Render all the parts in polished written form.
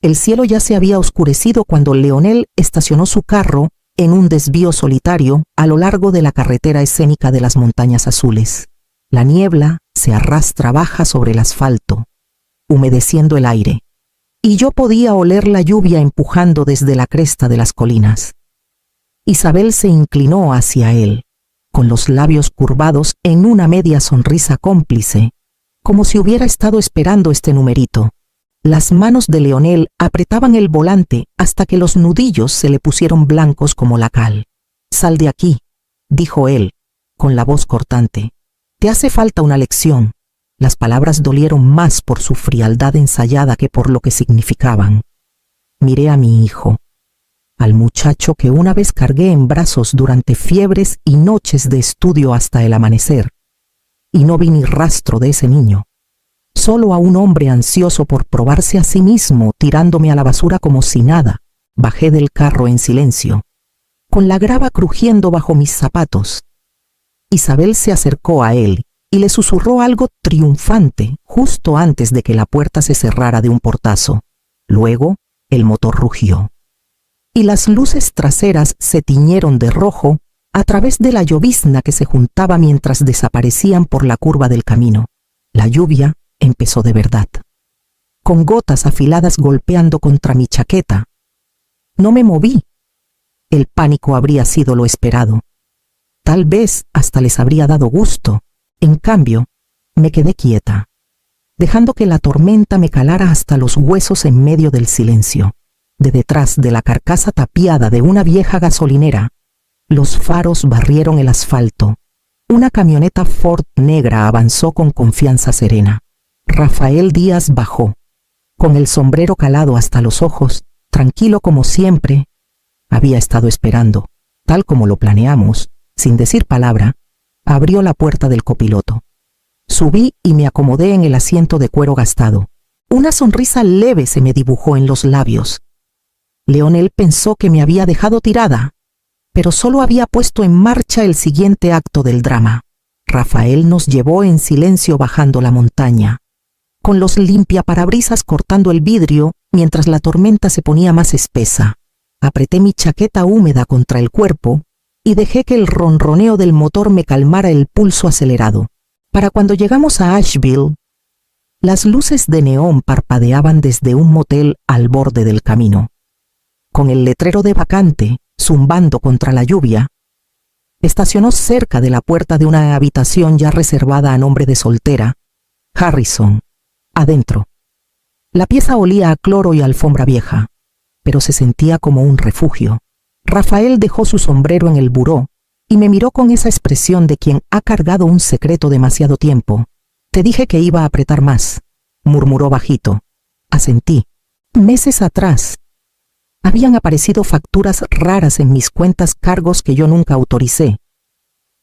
El cielo ya se había oscurecido cuando Leonel estacionó su carro en un desvío solitario a lo largo de la carretera escénica de las montañas azules. La niebla se arrastra baja sobre el asfalto, humedeciendo el aire, y yo podía oler la lluvia empujando desde la cresta de las colinas. Isabel se inclinó hacia él, con los labios curvados en una media sonrisa cómplice, como si hubiera estado esperando este numerito. Las manos de Leonel apretaban el volante hasta que los nudillos se le pusieron blancos como la cal. «Sal de aquí», dijo él, con la voz cortante. «Te hace falta una lección». Las palabras dolieron más por su frialdad ensayada que por lo que significaban. Miré a mi hijo, al muchacho que una vez cargué en brazos durante fiebres y noches de estudio hasta el amanecer, y no vi ni rastro de ese niño. Solo a un hombre ansioso por probarse a sí mismo, tirándome a la basura como si nada. Bajé del carro en silencio, con la grava crujiendo bajo mis zapatos. Isabel se acercó a él y le susurró algo triunfante justo antes de que la puerta se cerrara de un portazo. Luego, el motor rugió, y las luces traseras se tiñeron de rojo a través de la llovizna que se juntaba mientras desaparecían por la curva del camino. La lluvia empezó de verdad, con gotas afiladas golpeando contra mi chaqueta. No me moví. El pánico habría sido lo esperado. Tal vez hasta les habría dado gusto. En cambio, me quedé quieta, dejando que la tormenta me calara hasta los huesos en medio del silencio. De detrás de la carcasa tapiada de una vieja gasolinera, los faros barrieron el asfalto. Una camioneta Ford negra avanzó con confianza serena. Rafael Díaz bajó, con el sombrero calado hasta los ojos, tranquilo como siempre. Había estado esperando, tal como lo planeamos, sin decir palabra. Abrió la puerta del copiloto. Subí y me acomodé en el asiento de cuero gastado. Una sonrisa leve se me dibujó en los labios. Leonel pensó que me había dejado tirada, pero solo había puesto en marcha el siguiente acto del drama. Rafael nos llevó en silencio bajando la montaña, con los limpiaparabrisas cortando el vidrio mientras la tormenta se ponía más espesa. Apreté mi chaqueta húmeda contra el cuerpo y dejé que el ronroneo del motor me calmara el pulso acelerado. Para cuando llegamos a Asheville, las luces de neón parpadeaban desde un motel al borde del camino. Con el letrero de vacante zumbando contra la lluvia, estacionó cerca de la puerta de una habitación ya reservada a nombre de soltera, Harrison, adentro. La pieza olía a cloro y alfombra vieja, pero se sentía como un refugio. Rafael dejó su sombrero en el buró y me miró con esa expresión de quien ha cargado un secreto demasiado tiempo. «Te dije que iba a apretar más», murmuró bajito. Asentí. Meses atrás, habían aparecido facturas raras en mis cuentas cargos que yo nunca autoricé.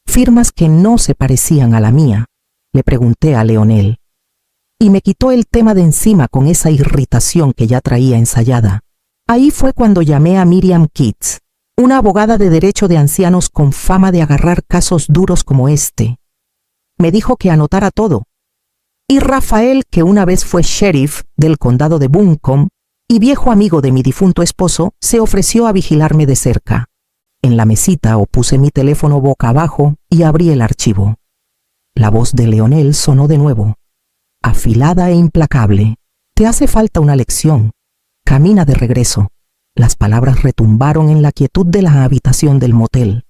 Firmas que no se parecían a la mía. Le pregunté a Leonel, y me quitó el tema de encima con esa irritación que ya traía ensayada. Ahí fue cuando llamé a Miriam Kitts, una abogada de derecho de ancianos con fama de agarrar casos duros como este. Me dijo que anotara todo. Y Rafael, que una vez fue sheriff del condado de Buncombe y viejo amigo de mi difunto esposo, se ofreció a vigilarme de cerca. En la mesita puse mi teléfono boca abajo y abrí el archivo. La voz de Leonel sonó de nuevo, afilada e implacable. «Te hace falta una lección. Camina de regreso». Las palabras retumbaron en la quietud de la habitación del motel.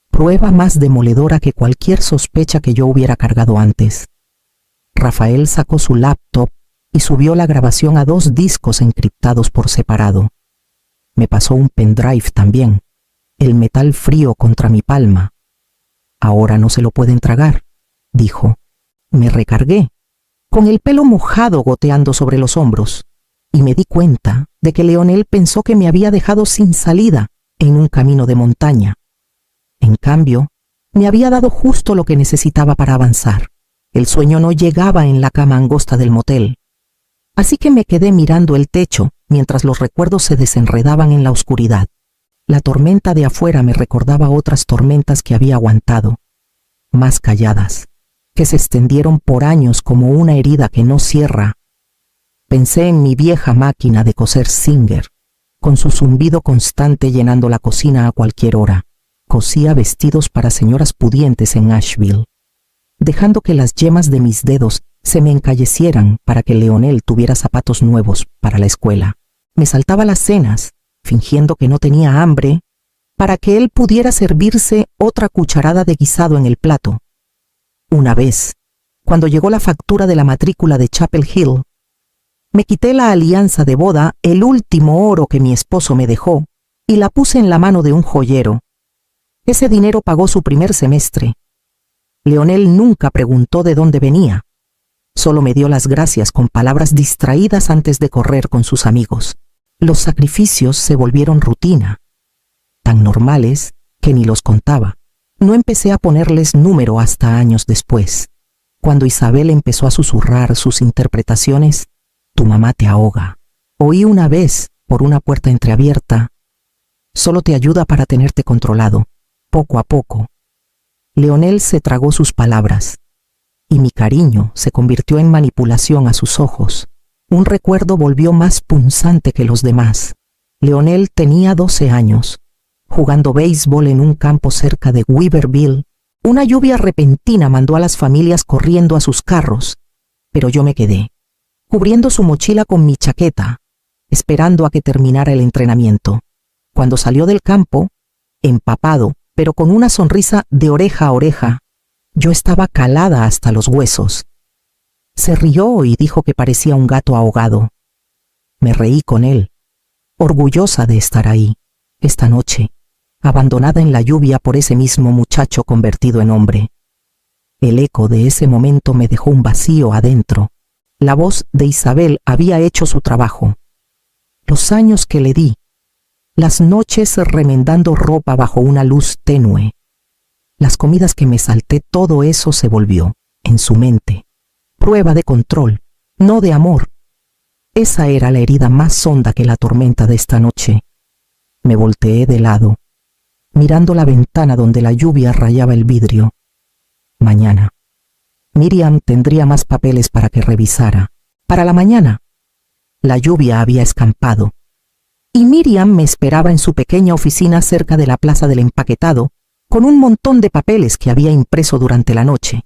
Prueba más demoledora que cualquier sospecha que yo hubiera cargado antes. Rafael sacó su laptop y subió la grabación a 2 discos encriptados por separado. Me pasó un pendrive también, el metal frío contra mi palma. «Ahora no se lo pueden tragar», dijo. Me recargué, con el pelo mojado goteando sobre los hombros, y me di cuenta de que Leonel pensó que me había dejado sin salida en un camino de montaña. En cambio, me había dado justo lo que necesitaba para avanzar. El sueño no llegaba en la cama angosta del motel. Así que me quedé mirando el techo mientras los recuerdos se desenredaban en la oscuridad. La tormenta de afuera me recordaba otras tormentas que había aguantado, más calladas, que se extendieron por años como una herida que no cierra. Pensé en mi vieja máquina de coser Singer, con su zumbido constante llenando la cocina a cualquier hora. Cosía vestidos para señoras pudientes en Asheville, dejando que las yemas de mis dedos se me encallecieran para que Leonel tuviera zapatos nuevos para la escuela. Me saltaba las cenas, fingiendo que no tenía hambre, para que él pudiera servirse otra cucharada de guisado en el plato. Una vez, cuando llegó la factura de la matrícula de Chapel Hill, me quité la alianza de boda, el último oro que mi esposo me dejó, y la puse en la mano de un joyero. Ese dinero pagó su primer semestre. Leonel nunca preguntó de dónde venía. Solo me dio las gracias con palabras distraídas antes de correr con sus amigos. Los sacrificios se volvieron rutina, tan normales que ni los contaba. No empecé a ponerles número hasta años después, cuando Isabel empezó a susurrar sus interpretaciones. Tu mamá te ahoga. Oí una vez, por una puerta entreabierta, solo te ayuda para tenerte controlado, poco a poco. Leonel se tragó sus palabras, y mi cariño se convirtió en manipulación a sus ojos. Un recuerdo volvió más punzante que los demás. Leonel tenía 12 años, jugando béisbol en un campo cerca de Weaverville. Una lluvia repentina mandó a las familias corriendo a sus carros, pero yo me quedé, cubriendo su mochila con mi chaqueta, esperando a que terminara el entrenamiento. Cuando salió del campo, empapado, pero con una sonrisa de oreja a oreja, yo estaba calada hasta los huesos. Se rió y dijo que parecía un gato ahogado. Me reí con él, orgullosa de estar ahí, esta noche, abandonada en la lluvia por ese mismo muchacho convertido en hombre. El eco de ese momento me dejó un vacío adentro. La voz de Isabel había hecho su trabajo. Los años que le di, las noches remendando ropa bajo una luz tenue, las comidas que me salté, todo eso se volvió, en su mente, prueba de control, no de amor. Esa era la herida más honda que la tormenta de esta noche. Me volteé de lado, mirando la ventana donde la lluvia rayaba el vidrio. Mañana Miriam tendría más papeles para que revisara. Para la mañana, la lluvia había escampado, y Miriam me esperaba en su pequeña oficina cerca de la plaza del empaquetado, con un montón de papeles que había impreso durante la noche.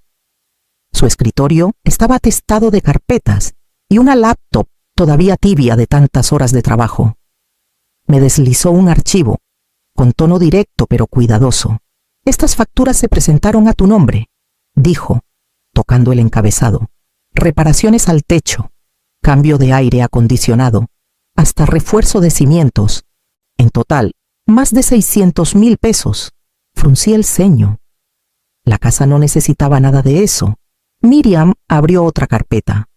Su escritorio estaba atestado de carpetas y una laptop todavía tibia de tantas horas de trabajo. Me deslizó un archivo, con tono directo pero cuidadoso. Estas facturas se presentaron a tu nombre, dijo, tocando el encabezado. Reparaciones al techo, cambio de aire acondicionado, hasta refuerzo de cimientos. En total, más de 600,000 pesos. Fruncí el ceño. La casa no necesitaba nada de eso. Miriam abrió otra carpeta,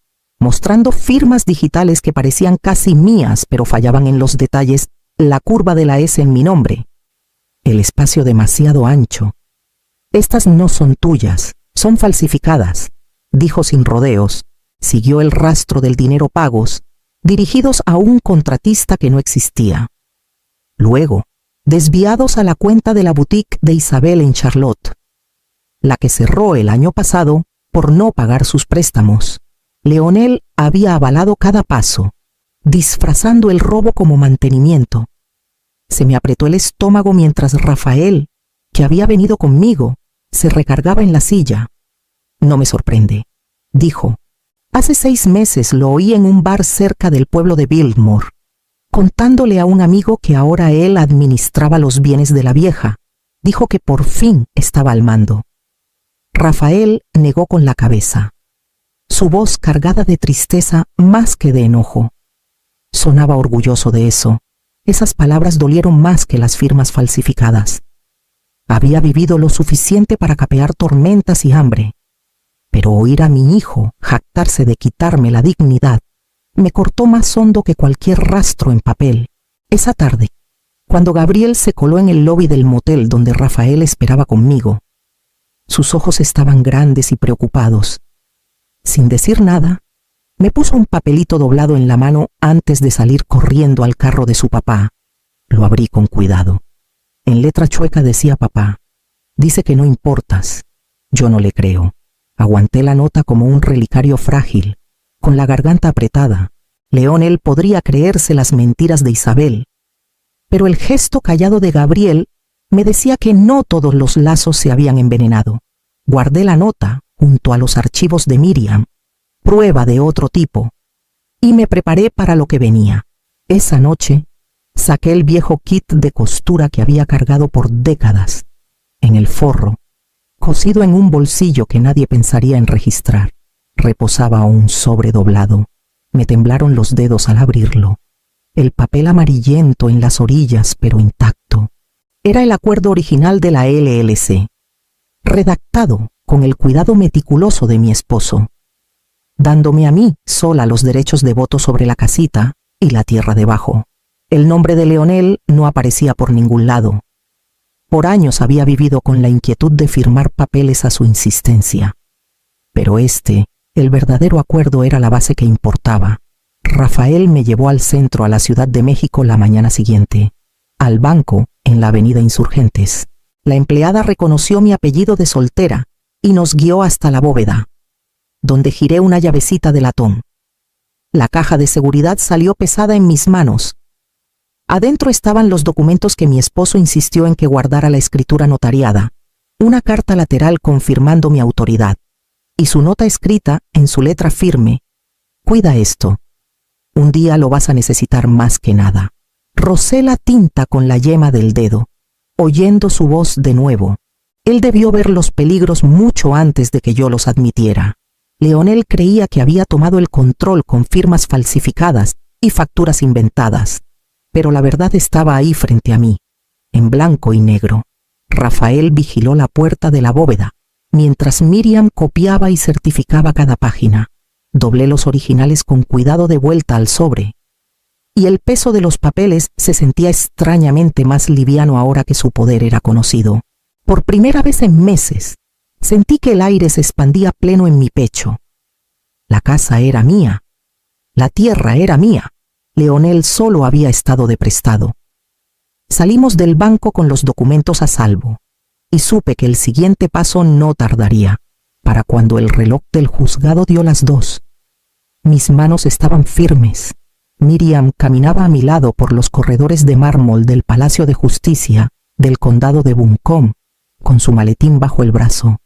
mostrando firmas digitales que parecían casi mías, pero fallaban en los detalles, la curva de la S en mi nombre, el espacio demasiado ancho. Estas no son tuyas, son falsificadas, dijo sin rodeos. Siguió el rastro del dinero pagos, dirigidos a un contratista que no existía. Luego, desviados a la cuenta de la boutique de Isabel en Charlotte, la que cerró el año pasado por no pagar sus préstamos. Leonel había avalado cada paso, disfrazando el robo como mantenimiento. Se me apretó el estómago mientras Rafael, que había venido conmigo, se recargaba en la silla. No me sorprende, dijo. Hace 6 meses lo oí en un bar cerca del pueblo de Biltmore, contándole a un amigo que ahora él administraba los bienes de la vieja. Dijo que por fin estaba al mando. Rafael negó con la cabeza, su voz cargada de tristeza más que de enojo. Sonaba orgulloso de eso. Esas palabras dolieron más que las firmas falsificadas. Había vivido lo suficiente para capear tormentas y hambre, pero oír a mi hijo jactarse de quitarme la dignidad me cortó más hondo que cualquier rastro en papel. Esa tarde, cuando Gabriel se coló en el lobby del motel donde Rafael esperaba conmigo, sus ojos estaban grandes y preocupados. Sin decir nada, me puso un papelito doblado en la mano antes de salir corriendo al carro de su papá. Lo abrí con cuidado. En letra chueca decía papá, dice que no importas. Yo no le creo. Aguanté la nota como un relicario frágil, con la garganta apretada. Leonel podría creerse las mentiras de Isabel, pero el gesto callado de Gabriel me decía que no todos los lazos se habían envenenado. Guardé la nota junto a los archivos de Miriam, prueba de otro tipo, y me preparé para lo que venía. Esa noche saqué el viejo kit de costura que había cargado por décadas en el forro, cosido en un bolsillo que nadie pensaría en registrar. Reposaba un sobre doblado. Me temblaron los dedos al abrirlo. El papel amarillento en las orillas, pero intacto. Era el acuerdo original de la LLC, redactado con el cuidado meticuloso de mi esposo, dándome a mí sola los derechos de voto sobre la casita y la tierra debajo. El nombre de Leonel no aparecía por ningún lado. Por años había vivido con la inquietud de firmar papeles a su insistencia. Pero el verdadero acuerdo era la base que importaba. Rafael me llevó al centro, a la Ciudad de México, la mañana siguiente, al banco en la avenida Insurgentes. La empleada reconoció mi apellido de soltera y nos guió hasta la bóveda, donde giré una llavecita de latón. La caja de seguridad salió pesada en mis manos. Adentro estaban los documentos que mi esposo insistió en que guardara la escritura notariada, una carta lateral confirmando mi autoridad, y su nota escrita en su letra firme: cuida esto. Un día lo vas a necesitar más que nada. Rocé la tinta con la yema del dedo, oyendo su voz de nuevo. Él debió ver los peligros mucho antes de que yo los admitiera. Leonel creía que había tomado el control con firmas falsificadas y facturas inventadas, pero la verdad estaba ahí frente a mí, en blanco y negro. Rafael vigiló la puerta de la bóveda, mientras Miriam copiaba y certificaba cada página. Doblé los originales con cuidado de vuelta al sobre, y el peso de los papeles se sentía extrañamente más liviano ahora que su poder era conocido. Por primera vez en meses, sentí que el aire se expandía pleno en mi pecho. La casa era mía, la tierra era mía, Leonel solo había estado de prestado. Salimos del banco con los documentos a salvo, y supe que el siguiente paso no tardaría. Para cuando el reloj del juzgado dio las 2, mis manos estaban firmes. Miriam caminaba a mi lado por los corredores de mármol del Palacio de Justicia del condado de Buncombe, con su maletín bajo el brazo.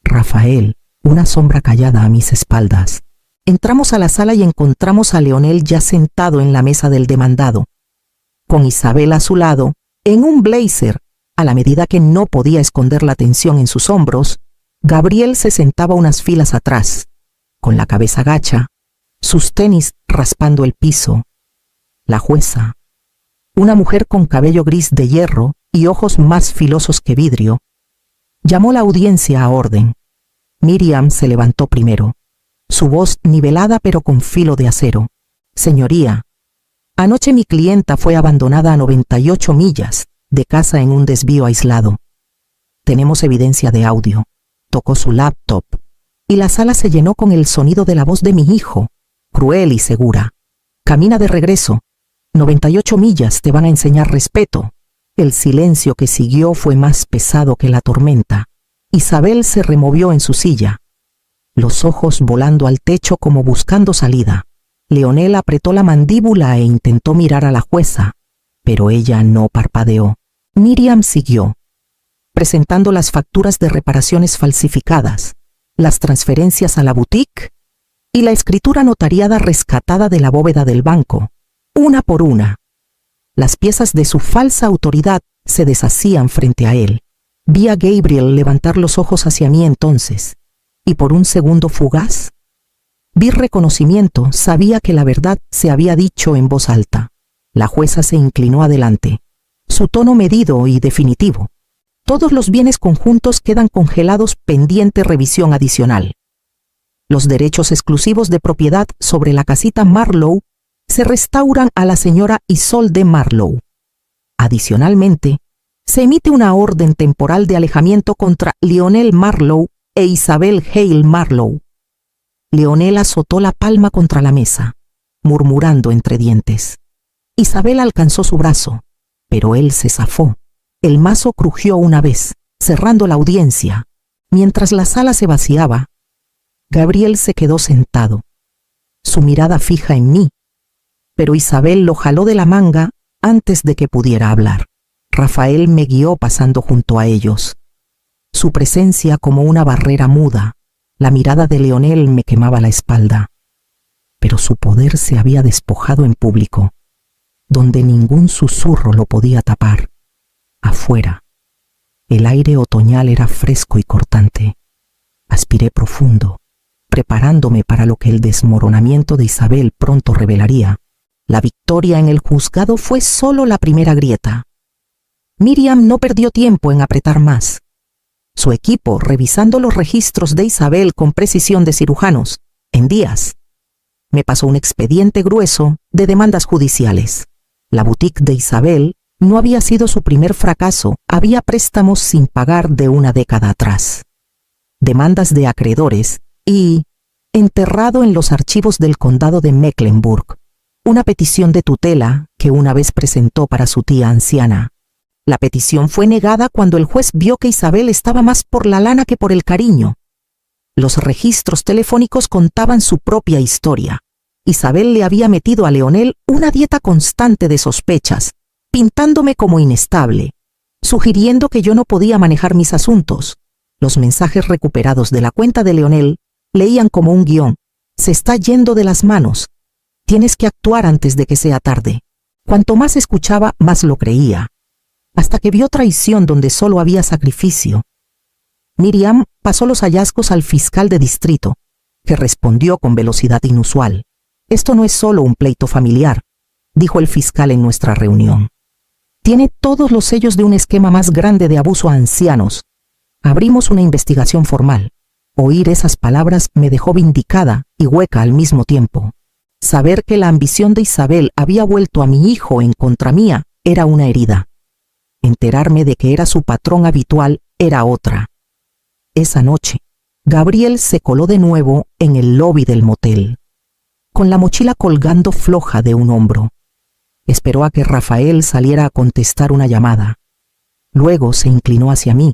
Rafael, una sombra callada a mis espaldas. Entramos a la sala y encontramos a Leonel ya sentado en la mesa del demandado, con Isabel a su lado, en un blazer. A la medida que no podía esconder la tensión en sus hombros, Gabriel se sentaba unas filas atrás, con la cabeza gacha, sus tenis raspando el piso. La jueza, una mujer con cabello gris de hierro y ojos más filosos que vidrio, llamó la audiencia a orden. Miriam se levantó primero, su voz nivelada pero con filo de acero. Señoría, anoche mi clienta fue abandonada a 98 millas de casa en un desvío aislado. Tenemos evidencia de audio. Tocó su laptop y la sala se llenó con el sonido de la voz de mi hijo, cruel y segura. Camina de regreso. 98 millas te van a enseñar respeto. El silencio que siguió fue más pesado que la tormenta. Isabel se removió en su silla, los ojos volando al techo como buscando salida. Leonel apretó la mandíbula e intentó mirar a la jueza, pero ella no parpadeó. Miriam siguió, presentando las facturas de reparaciones falsificadas, las transferencias a la boutique y la escritura notariada rescatada de la bóveda del banco, una por una. Las piezas de su falsa autoridad se deshacían frente a él. Vi a Gabriel levantar los ojos hacia mí entonces, y por un segundo fugaz, vi reconocimiento, sabía que la verdad se había dicho en voz alta. La jueza se inclinó adelante, su tono medido y definitivo. Todos los bienes conjuntos quedan congelados pendiente revisión adicional. Los derechos exclusivos de propiedad sobre la casita Marlowe se restauran a la señora Isolde Marlowe. Adicionalmente, se emite una orden temporal de alejamiento contra Leonel Marlowe e Isabel Hale Marlowe. Leonel azotó la palma contra la mesa, murmurando entre dientes. Isabel alcanzó su brazo, pero él se zafó. El mazo crujió una vez, cerrando la audiencia. Mientras la sala se vaciaba, Gabriel se quedó sentado, su mirada fija en mí, pero Isabel lo jaló de la manga antes de que pudiera hablar. Rafael me guió pasando junto a ellos. Su presencia como una barrera muda. La mirada de Leonel me quemaba la espalda. Pero su poder se había despojado en público, donde ningún susurro lo podía tapar. Afuera, el aire otoñal era fresco y cortante. Aspiré profundo, preparándome para lo que el desmoronamiento de Isabel pronto revelaría. La victoria en el juzgado fue solo la primera grieta. Miriam no perdió tiempo en apretar más. Su equipo, revisando los registros de Isabel con precisión de cirujanos, en días, me pasó un expediente grueso de demandas judiciales. La boutique de Isabel no había sido su primer fracaso, había préstamos sin pagar de una década atrás. Demandas de acreedores y, enterrado en los archivos del condado de Mecklenburg, una petición de tutela que una vez presentó para su tía anciana. La petición fue negada cuando el juez vio que Isabel estaba más por la lana que por el cariño. Los registros telefónicos contaban su propia historia. Isabel le había metido a Leonel una dieta constante de sospechas, pintándome como inestable, sugiriendo que yo no podía manejar mis asuntos. Los mensajes recuperados de la cuenta de Leonel leían como un guión. Se está yendo de las manos. Tienes que actuar antes de que sea tarde. Cuanto más escuchaba, más lo creía. Hasta que vio traición donde solo había sacrificio. Miriam pasó los hallazgos al fiscal de distrito, que respondió con velocidad inusual. Esto no es solo un pleito familiar, dijo el fiscal en nuestra reunión. Tiene todos los sellos de un esquema más grande de abuso a ancianos. Abrimos una investigación formal. Oír esas palabras me dejó vindicada y hueca al mismo tiempo. Saber que la ambición de Isabel había vuelto a mi hijo en contra mía era una herida. Enterarme de que era su patrón habitual era otra. Esa noche, Gabriel se coló de nuevo en el lobby del motel, con la mochila colgando floja de un hombro. Esperó a que Rafael saliera a contestar una llamada. Luego se inclinó hacia mí.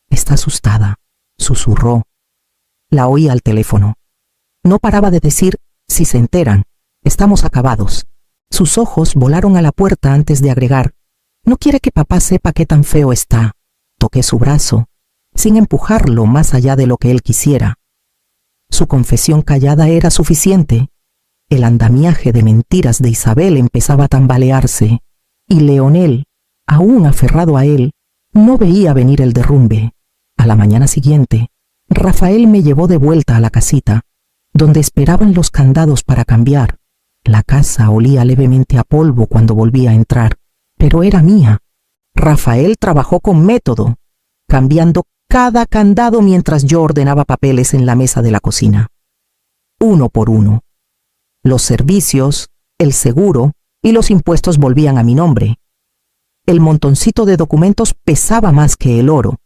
Está asustada, susurró. La oí al teléfono. No paraba de decir, si se enteran, estamos acabados. Sus ojos volaron a la puerta antes de agregar, no quiere que papá sepa qué tan feo está. Toqué su brazo, sin empujarlo más allá de lo que él quisiera. Su confesión callada era suficiente. El andamiaje de mentiras de Isabel empezaba a tambalearse, y Leonel, aún aferrado a él, no veía venir el derrumbe. A la mañana siguiente, Rafael me llevó de vuelta a la casita, donde esperaban los candados para cambiar. La casa olía levemente a polvo cuando volví a entrar, pero era mía. Rafael trabajó con método, cambiando cada candado mientras yo ordenaba papeles en la mesa de la cocina. Uno por uno. Los servicios, el seguro y los impuestos volvían a mi nombre. El montoncito de documentos pesaba más que el oro.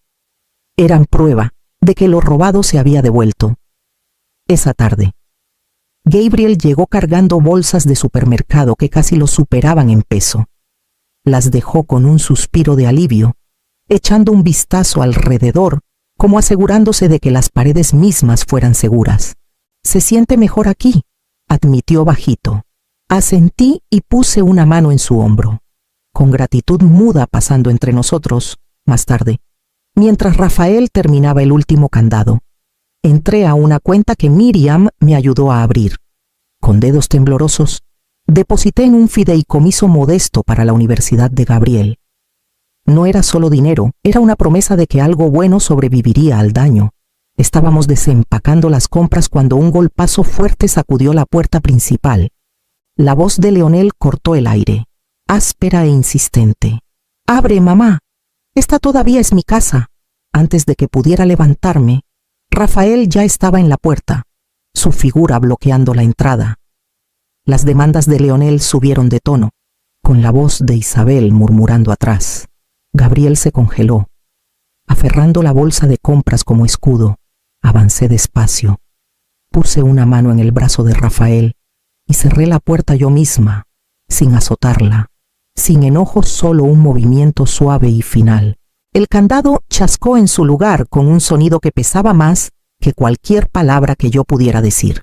Eran prueba de que lo robado se había devuelto. Esa tarde, Gabriel llegó cargando bolsas de supermercado que casi lo superaban en peso. Las dejó con un suspiro de alivio, echando un vistazo alrededor, como asegurándose de que las paredes mismas fueran seguras. Se siente mejor aquí, admitió bajito. Asentí y puse una mano en su hombro. Con gratitud muda pasando entre nosotros, más tarde, mientras Rafael terminaba el último candado, entré a una cuenta que Miriam me ayudó a abrir. Con dedos temblorosos, deposité en un fideicomiso modesto para la Universidad de Gabriel. No era solo dinero, era una promesa de que algo bueno sobreviviría al daño. Estábamos desempacando las compras cuando un golpazo fuerte sacudió la puerta principal. La voz de Leonel cortó el aire, áspera e insistente. «¡Abre, mamá! Esta todavía es mi casa». Antes de que pudiera levantarme, Rafael ya estaba en la puerta, su figura bloqueando la entrada. Las demandas de Leonel subieron de tono, con la voz de Isabel murmurando atrás. Gabriel se congeló. Aferrando la bolsa de compras como escudo, avancé despacio. Puse una mano en el brazo de Rafael y cerré la puerta yo misma, sin azotarla, sin enojo, solo un movimiento suave y final. El candado chascó en su lugar con un sonido que pesaba más que cualquier palabra que yo pudiera decir.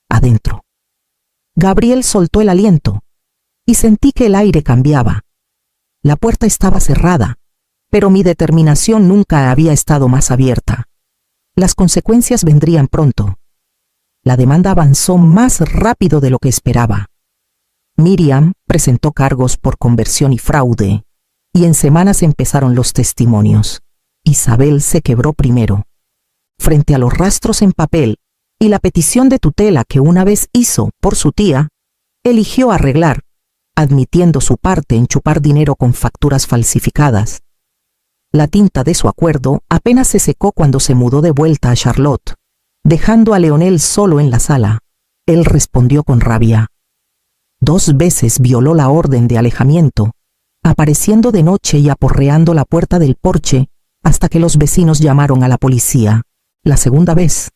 Adentro. Gabriel soltó el aliento y sentí que el aire cambiaba. La puerta estaba cerrada, pero mi determinación nunca había estado más abierta. Las consecuencias vendrían pronto. La demanda avanzó más rápido de lo que esperaba. Miriam presentó cargos por conversión y fraude, y en semanas empezaron los testimonios. Isabel se quebró primero. Frente a los rastros en papel y la petición de tutela que una vez hizo por su tía, eligió arreglar, admitiendo su parte en chupar dinero con facturas falsificadas. La tinta de su acuerdo apenas se secó cuando se mudó de vuelta a Charlotte, dejando a Leonel solo en la sala. Él respondió con rabia. 2 veces violó la orden de alejamiento, apareciendo de noche y aporreando la puerta del porche hasta que los vecinos llamaron a la policía. La segunda vez,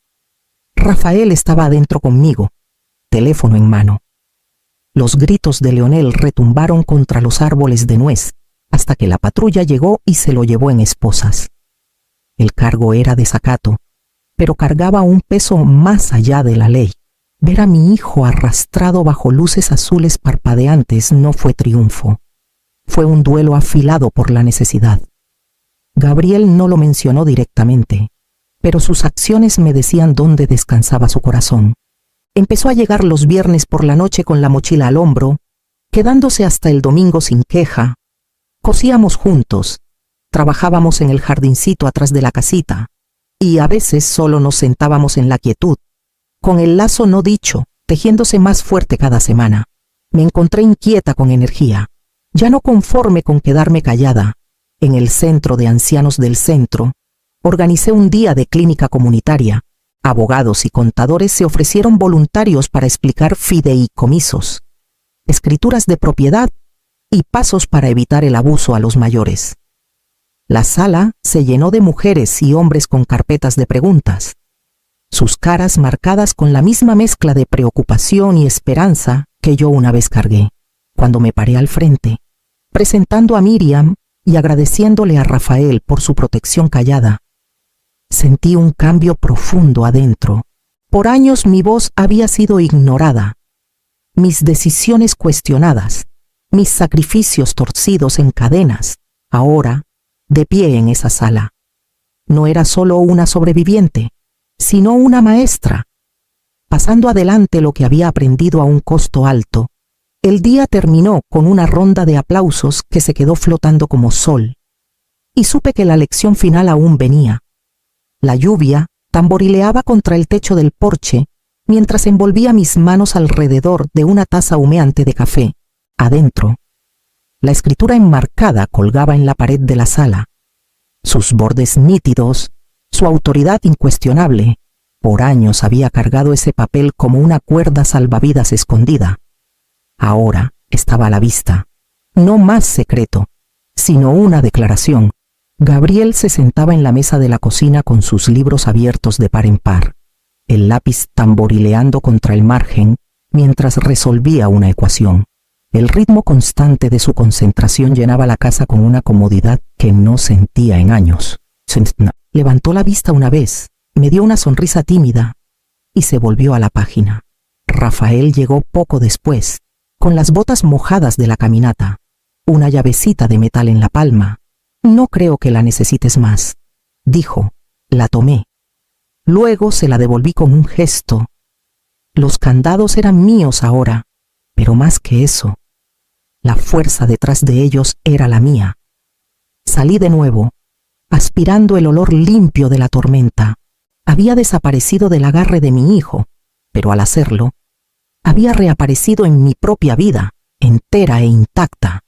Rafael estaba adentro conmigo, teléfono en mano. Los gritos de Leonel retumbaron contra los árboles de nuez hasta que la patrulla llegó y se lo llevó en esposas. El cargo era desacato, pero cargaba un peso más allá de la ley. Ver a mi hijo arrastrado bajo luces azules parpadeantes no fue triunfo. Fue un duelo afilado por la necesidad. Gabriel no lo mencionó directamente, pero sus acciones me decían dónde descansaba su corazón. Empezó a llegar los viernes por la noche con la mochila al hombro, quedándose hasta el domingo sin queja. Cosíamos juntos, trabajábamos en el jardincito atrás de la casita, y a veces solo nos sentábamos en la quietud, con el lazo no dicho, tejiéndose más fuerte cada semana. Me encontré inquieta con energía, ya no conforme con quedarme callada. En el centro de ancianos del centro, organicé un día de clínica comunitaria. Abogados y contadores se ofrecieron voluntarios para explicar fideicomisos, escrituras de propiedad y pasos para evitar el abuso a los mayores. La sala se llenó de mujeres y hombres con carpetas de preguntas, sus caras marcadas con la misma mezcla de preocupación y esperanza que yo una vez cargué. Cuando me paré al frente, presentando a Miriam y agradeciéndole a Rafael por su protección callada, sentí un cambio profundo adentro. Por años mi voz había sido ignorada, mis decisiones cuestionadas, mis sacrificios torcidos en cadenas. Ahora, de pie en esa sala, no era solo una sobreviviente, sino una maestra, pasando adelante lo que había aprendido a un costo alto. El día terminó con una ronda de aplausos que se quedó flotando como sol, y supe que la lección final aún venía. La lluvia tamborileaba contra el techo del porche mientras envolvía mis manos alrededor de una taza humeante de café. Adentro, la escritura enmarcada colgaba en la pared de la sala. Sus bordes nítidos, su autoridad incuestionable. Por años había cargado ese papel como una cuerda salvavidas escondida. Ahora estaba a la vista. No más secreto, sino una declaración. Gabriel se sentaba en la mesa de la cocina con sus libros abiertos de par en par, el lápiz tamborileando contra el margen mientras resolvía una ecuación. El ritmo constante de su concentración llenaba la casa con una comodidad que no sentía en años. Levantó la vista una vez, me dio una sonrisa tímida y se volvió a la página. Rafael llegó poco después, con las botas mojadas de la caminata, una llavecita de metal en la palma. No creo que la necesites más, dijo. La tomé. Luego se la devolví con un gesto. Los candados eran míos ahora, pero más que eso, la fuerza detrás de ellos era la mía. Salí de nuevo, aspirando el olor limpio de la tormenta. Había desaparecido del agarre de mi hijo, pero al hacerlo, había reaparecido en mi propia vida, entera e intacta.